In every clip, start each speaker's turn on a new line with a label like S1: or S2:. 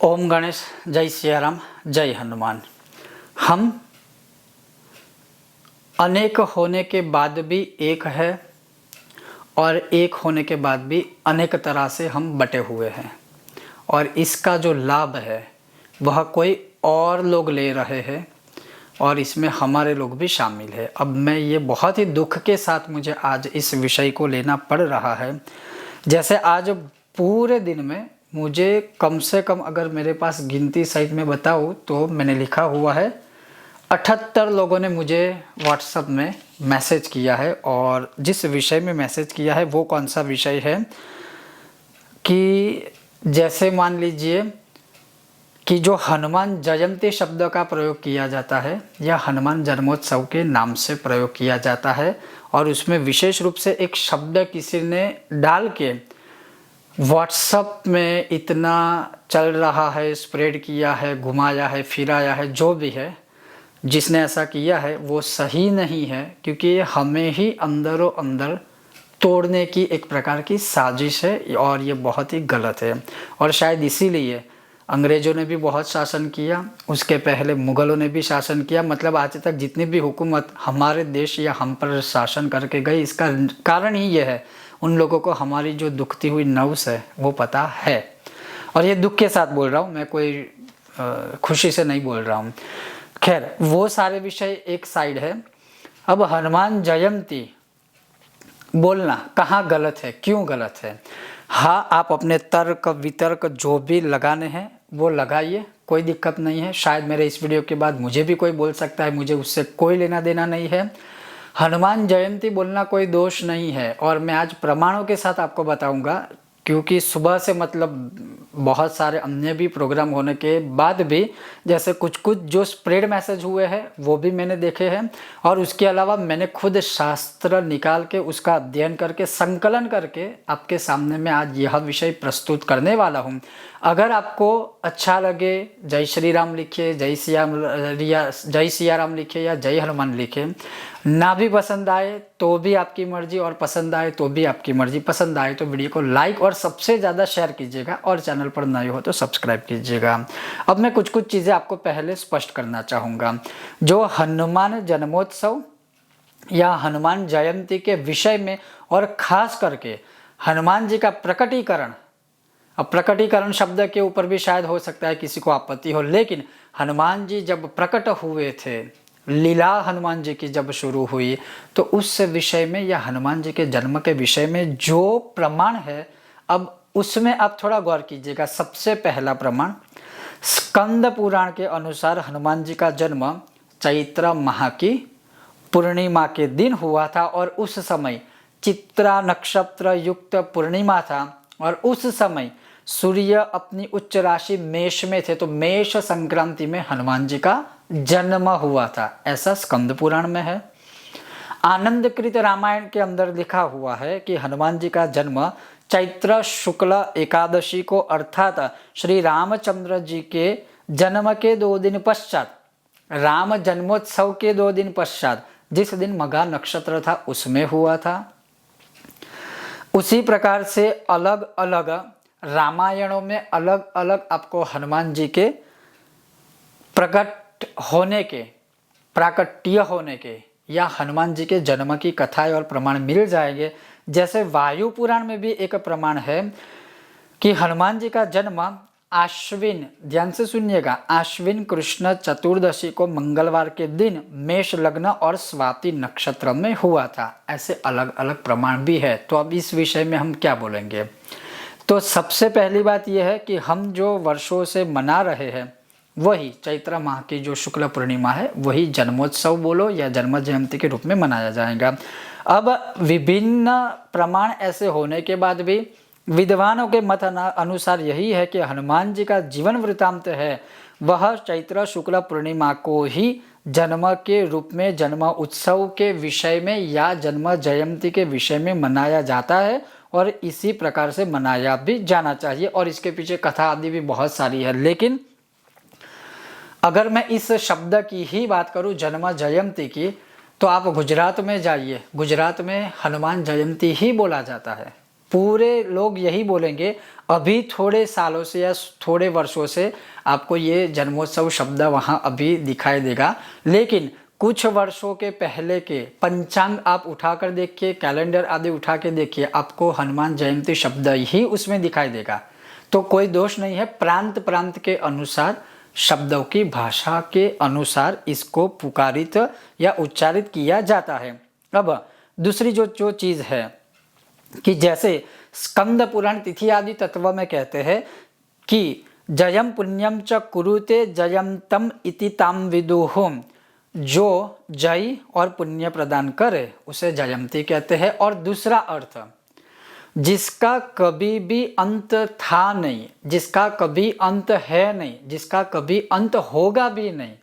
S1: ओम गणेश, जय सियाराम, जय हनुमान। हम अनेक होने के बाद भी एक है और एक होने के बाद भी अनेक तरह से हम बटे हुए हैं और इसका जो लाभ है वह कोई और लोग ले रहे हैं और इसमें हमारे लोग भी शामिल है। अब मैं ये बहुत ही दुख के साथ मुझे आज इस विषय को लेना पड़ रहा है। जैसे आज पूरे दिन में मुझे कम से कम अगर मेरे पास गिनती सहित में बताऊँ तो मैंने लिखा हुआ है 78 लोगों ने मुझे व्हाट्सएप में मैसेज किया है। और जिस विषय में मैसेज किया है वो कौन सा विषय है कि जैसे मान लीजिए कि जो हनुमान जयंती शब्द का प्रयोग किया जाता है या हनुमान जन्मोत्सव के नाम से प्रयोग किया जाता है और उसमें विशेष रूप से एक शब्द किसी ने डाल के व्हाट्सएप में इतना चल रहा है, स्प्रेड किया है, घुमाया है, फिराया है, जो भी है जिसने ऐसा किया है वो सही नहीं है, क्योंकि हमें ही अंदरों अंदर तोड़ने की एक प्रकार की साजिश है और ये बहुत ही गलत है। और शायद इसीलिए अंग्रेज़ों ने भी बहुत शासन किया, उसके पहले मुग़लों ने भी शासन किया, मतलब आज तक जितनी भी हुकूमत हमारे देश या हम पर शासन करके गई, इसका कारण ही ये है उन लोगों को हमारी जो दुखती हुई नफ्स है वो पता है। और ये दुख के साथ बोल रहा हूँ, मैं कोई खुशी से नहीं बोल रहा हूँ। खैर, वो सारे विषय एक साइड है। अब हनुमान जयंती बोलना कहाँ गलत है, क्यों गलत है? हाँ, आप अपने तर्क वितर्क जो भी लगाने हैं वो लगाइए, कोई दिक्कत नहीं है। शायद मेरे इस वीडियो के बाद मुझे भी कोई बोल सकता है, मुझे उससे कोई लेना देना नहीं है। हनुमान जयंती बोलना कोई दोष नहीं है और मैं आज प्रमाणों के साथ आपको बताऊंगा, क्योंकि सुबह से मतलब बहुत सारे अन्य भी प्रोग्राम होने के बाद भी जैसे कुछ जो स्प्रेड मैसेज हुए हैं वो भी मैंने देखे हैं और उसके अलावा मैंने खुद शास्त्र निकाल के उसका अध्ययन करके संकलन करके आपके सामने मैं आज यह विषय प्रस्तुत करने वाला हूँ। अगर आपको अच्छा लगे जय श्री राम लिखिए, जय सिया राम लिखिए या जय हनुमान लिखिए। ना भी पसंद आए तो भी आपकी मर्जी और पसंद आए तो भी आपकी मर्जी। पसंद आए तो वीडियो को लाइक और सबसे ज़्यादा शेयर कीजिएगा और चैनल पर नए हो तो सब्सक्राइब कीजिएगा। अब मैं कुछ चीज़ें आपको पहले स्पष्ट करना चाहूँगा। जो हनुमान जन्मोत्सव या हनुमान जयंती के विषय में और ख़ास करके हनुमान जी का प्रकटीकरण, अब प्रकटीकरण शब्द के ऊपर भी शायद हो सकता है किसी को आपत्ति हो, लेकिन हनुमान जी जब प्रकट हुए थे, लीला हनुमान जी की जब शुरू हुई तो उस विषय में या हनुमान जी के जन्म के विषय में जो प्रमाण है अब उसमें आप थोड़ा गौर कीजिएगा। सबसे पहला प्रमाण स्कंद पुराण के अनुसार हनुमान जी का जन्म चैत्र माह की पूर्णिमा के दिन हुआ था और उस समय चित्रा नक्षत्र युक्त पूर्णिमा था और उस समय सूर्य अपनी उच्च राशि मेष में थे, तो मेष संक्रांति में हनुमान जी का जन्म हुआ था, ऐसा स्कंद पुराण में है। आनंदकृत रामायण के अंदर लिखा हुआ है कि हनुमान जी का जन्म चैत्र शुक्ल एकादशी को अर्थात श्री रामचंद्र जी के जन्म के 2 दिन पश्चात, राम जन्मोत्सव के 2 दिन पश्चात, जिस दिन मघा नक्षत्र था उसमें हुआ था। उसी प्रकार से अलग अलग रामायणों में अलग अलग आपको हनुमान जी के प्रकट होने के, प्राकट्य होने के या हनुमान जी के जन्म की कथाएं और प्रमाण मिल जाएंगे। जैसे वायु पुराण में भी एक प्रमाण है कि हनुमान जी का जन्म आश्विन, ध्यान से सुनिएगा, आश्विन कृष्ण चतुर्दशी को मंगलवार के दिन मेष लग्न और स्वाति नक्षत्र में हुआ था। ऐसे अलग अलग प्रमाण भी है। तो अब इस विषय में हम क्या बोलेंगे? तो सबसे पहली बात यह है कि हम जो वर्षों से मना रहे हैं वही चैत्र माह की जो शुक्ल पूर्णिमा है वही जन्मोत्सव बोलो या जन्म जयंती के रूप में मनाया जाएगा। अब विभिन्न प्रमाण ऐसे होने के बाद भी विद्वानों के मत अनुसार यही है कि हनुमान जी का जीवन वृत्तांत है वह चैत्र शुक्ल पूर्णिमा को ही जन्म के रूप में, जन्म उत्सव के विषय में या जन्म जयंती के विषय में मनाया जाता है और इसी प्रकार से मनाया भी जाना चाहिए। और इसके पीछे कथा आदि भी बहुत सारी है, लेकिन अगर मैं इस शब्द की ही बात करूं जन्म जयंती की, तो आप गुजरात में जाइए, गुजरात में हनुमान जयंती ही बोला जाता है। पूरे लोग यही बोलेंगे। अभी थोड़े सालों से या थोड़े वर्षों से आपको ये जन्मोत्सव शब्द वहाँ अभी दिखाई देगा, लेकिन कुछ वर्षों के पहले के पंचांग आप उठाकर देखिए, कैलेंडर आदि उठा के देखिए, आपको हनुमान जयंती शब्द ही उसमें दिखाई देगा। तो कोई दोष नहीं है, प्रांत प्रांत के अनुसार, शब्दों की भाषा के अनुसार इसको पुकारित या उच्चारित किया जाता है। अब दूसरी जो चीज़ है कि जैसे स्कंद पुराण तिथि आदि तत्व में कहते हैं कि जयम पुण्यम च कुरुते जयंतम इति ताम विदुहुम, जो जय और पुण्य प्रदान करे उसे जयंती कहते हैं। और दूसरा अर्थ, जिसका कभी भी अंत था नहीं, जिसका कभी अंत है नहीं, जिसका कभी अंत होगा भी नहीं,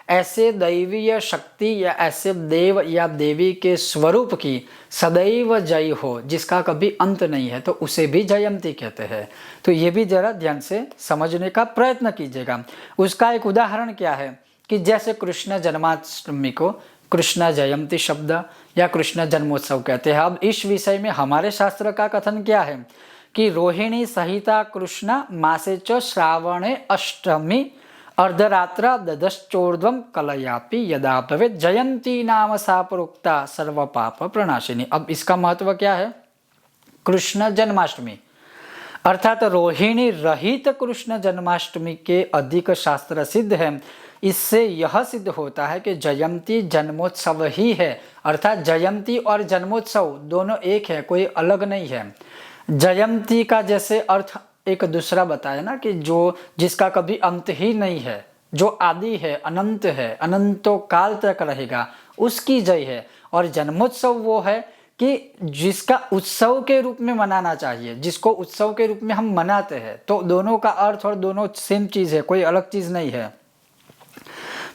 S1: ऐसे दैवीय शक्ति या ऐसे देव या देवी के स्वरूप की सदैव जय हो, जिसका कभी अंत नहीं है, तो उसे भी जयंती कहते हैं। तो ये भी जरा ध्यान से समझने का प्रयत्न कीजिएगा। उसका एक उदाहरण क्या है कि जैसे कृष्ण जन्माष्टमी को कृष्ण जयंती शब्द या कृष्ण जन्मोत्सव कहते हैं। अब इस विषय में हमारे शास्त्र का कथन क्या है कि रोहिणी सहिता कृष्ण मासे च श्रावणे अष्टमी अर्धरात्र ददश्चोर्ध्वं कलयापि यदा भवेत् जयंती नाम सा प्रोक्ता सर्व पाप प्रणाशिनी। अब इसका महत्व क्या है? कृष्ण जन्माष्टमी अर्थात रोहिणी रहित कृष्ण जन्माष्टमी के अधिक शास्त्र सिद्ध है। इससे यह सिद्ध होता है कि जयंती जन्मोत्सव ही है, अर्थात जयंती और जन्मोत्सव दोनों एक है, कोई अलग नहीं है। जयंती का जैसे अर्थ एक दूसरा बताया ना कि जो जिसका कभी अंत ही नहीं है, जो आदि है, अनंतो काल तक रहेगा, उसकी जय है। और जन्मोत्सव वो है कि जिसका उत्सव के रूप में मनाना चाहिए, जिसको उत्सव के रूप में हम मनाते हैं। तो दोनों का अर्थ और दोनों सेम चीज़ है, कोई अलग चीज़ नहीं है।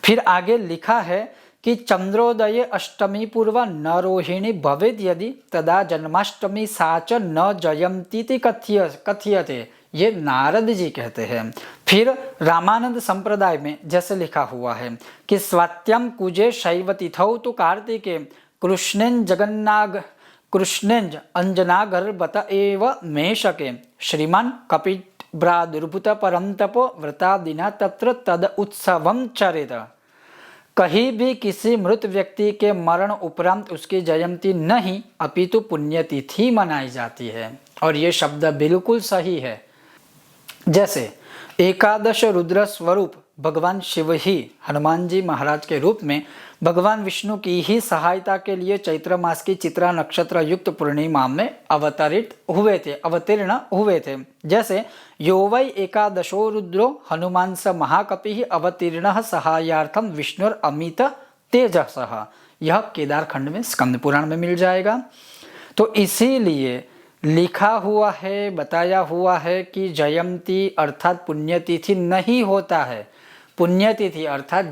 S1: फिर आगे लिखा है कि चंद्रोदय अष्टमी पूर्व न रोहिणी भवेद यदि तदा जन्माष्टमी साच न जयंती कथ्यते। ये नारद जी कहते हैं। फिर रामानंद संप्रदाय में जैसे लिखा हुआ है कि स्वात्यम कुजे शैव तिथौ तो कार्तिके कृष्णेंज अंजनागर्भत एव मेषके श्रीमान कपिब्रादुर्भुत परंतपो व्रतादिना तत्र तद उत्सवम चरेत। कहीं भी किसी मृत व्यक्ति के मरण उपरांत उसकी जयंती नहीं अपितु पुण्यतिथि मनाई जाती है। और ये शब्द बिल्कुल सही है। जैसे एकादश रुद्र स्वरूप भगवान शिव ही हनुमान जी महाराज के रूप में भगवान विष्णु की ही सहायता के लिए चैत्र मास की चित्रा नक्षत्र युक्त पूर्णिमा में अवतीर्ण हुए थे। जैसे यो वै एकादशो रुद्रो हनुमान स महाकपि अवतीर्ण सहायार्थम विष्णुर अमित तेजसः। यह केदार खंड में स्कंद पुराण में मिल जाएगा। तो इसीलिए लिखा हुआ है, बताया हुआ है कि जयंती अर्थात पुण्यतिथि नहीं होता है। पुण्यतिथि अर्थात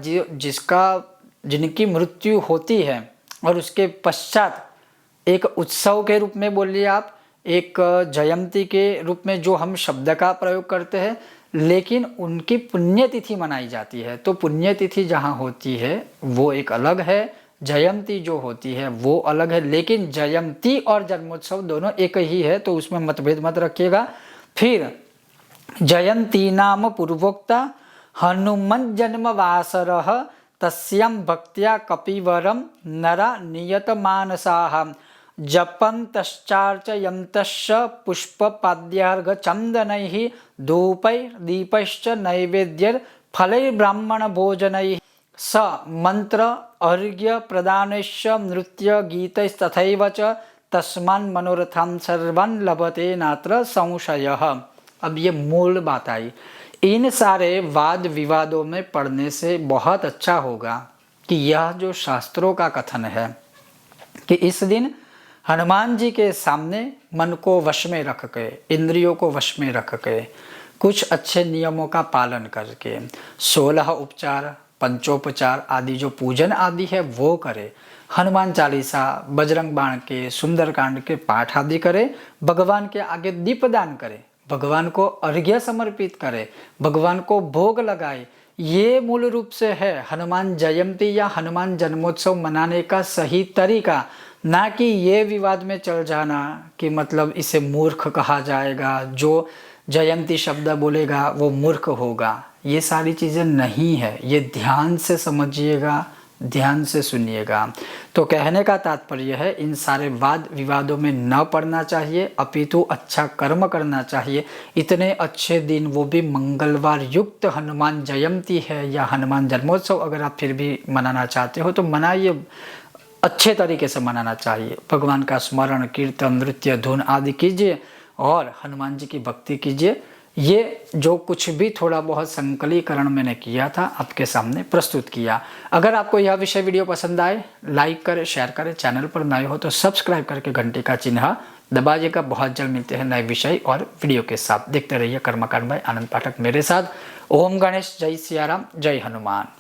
S1: जिनकी मृत्यु होती है और उसके पश्चात एक उत्सव के रूप में बोलिए आप, एक जयंती के रूप में जो हम शब्द का प्रयोग करते हैं, लेकिन उनकी पुण्यतिथि मनाई जाती है। तो पुण्यतिथि जहाँ होती है वो एक अलग है, जयंती जो होती है वो अलग है। लेकिन जयंती और जन्मोत्सव दोनों एक ही है, तो उसमें मतभेद मत रखिएगा। फिर जयंती नाम पूर्वोक्ता हनुमन् जन्मवासरः तस्यां भक्त्या कपिवरं नरा नियतमानसाः जपन्तश्चार्चयन्तश्च पुष्पपाद्यार्घचन्दनैः धूपैर्दीपैश्च नैवेद्यैर्फलैर्ब्राह्मणभोजनैः स मंत्र अर्घ्य प्रदानैश्च नृत्य गीतैस्तथैव च तस्मान् मनोरथान् सर्वान् लभते नात्र संशयः। अब ये मूल बात आई। इन सारे वाद विवादों में पढ़ने से बहुत अच्छा होगा कि यह जो शास्त्रों का कथन है कि इस दिन हनुमान जी के सामने मन को वश में रख के, इंद्रियों को वश में रख के, कुछ अच्छे नियमों का पालन करके 16 उपचार, पंचोपचार आदि जो पूजन आदि है वो करे, हनुमान चालीसा, बजरंग बाण के, सुंदरकांड के पाठ आदि करे, भगवान के आगे दीपदान करे, भगवान को अर्घ्य समर्पित करे, भगवान को भोग लगाए। ये मूल रूप से है हनुमान जयंती या हनुमान जन्मोत्सव मनाने का सही तरीका। ना कि ये विवाद में चल जाना कि मतलब इसे मूर्ख कहा जाएगा, जो जयंती शब्द बोलेगा वो मूर्ख होगा। ये सारी चीज़ें नहीं है, ये ध्यान से समझिएगा, ध्यान से सुनिएगा। तो कहने का तात्पर्य है इन सारे वाद विवादों में न पड़ना चाहिए, अपितु अच्छा कर्म करना चाहिए। इतने अच्छे दिन, वो भी मंगलवार युक्त हनुमान जयंती है या हनुमान जन्मोत्सव अगर आप फिर भी मनाना चाहते हो तो मनाइए, अच्छे तरीके से मनाना चाहिए। भगवान का स्मरण, कीर्तन, नृत्य, धुन आदि कीजिए और हनुमान जी की भक्ति कीजिए। ये जो कुछ भी थोड़ा बहुत संकलीकरण मैंने किया था आपके सामने प्रस्तुत किया। अगर आपको यह विषय वीडियो पसंद आए, लाइक करें, शेयर करें, चैनल पर नए हो तो सब्सक्राइब करके घंटे का चिन्ह दबाइएगा। बहुत जल्द मिलते हैं नए विषय और वीडियो के साथ। देखते रहिए कर्मकांड बाय आनंद पाठक मेरे साथ। ओम गणेश, जय सिया राम, जय हनुमान।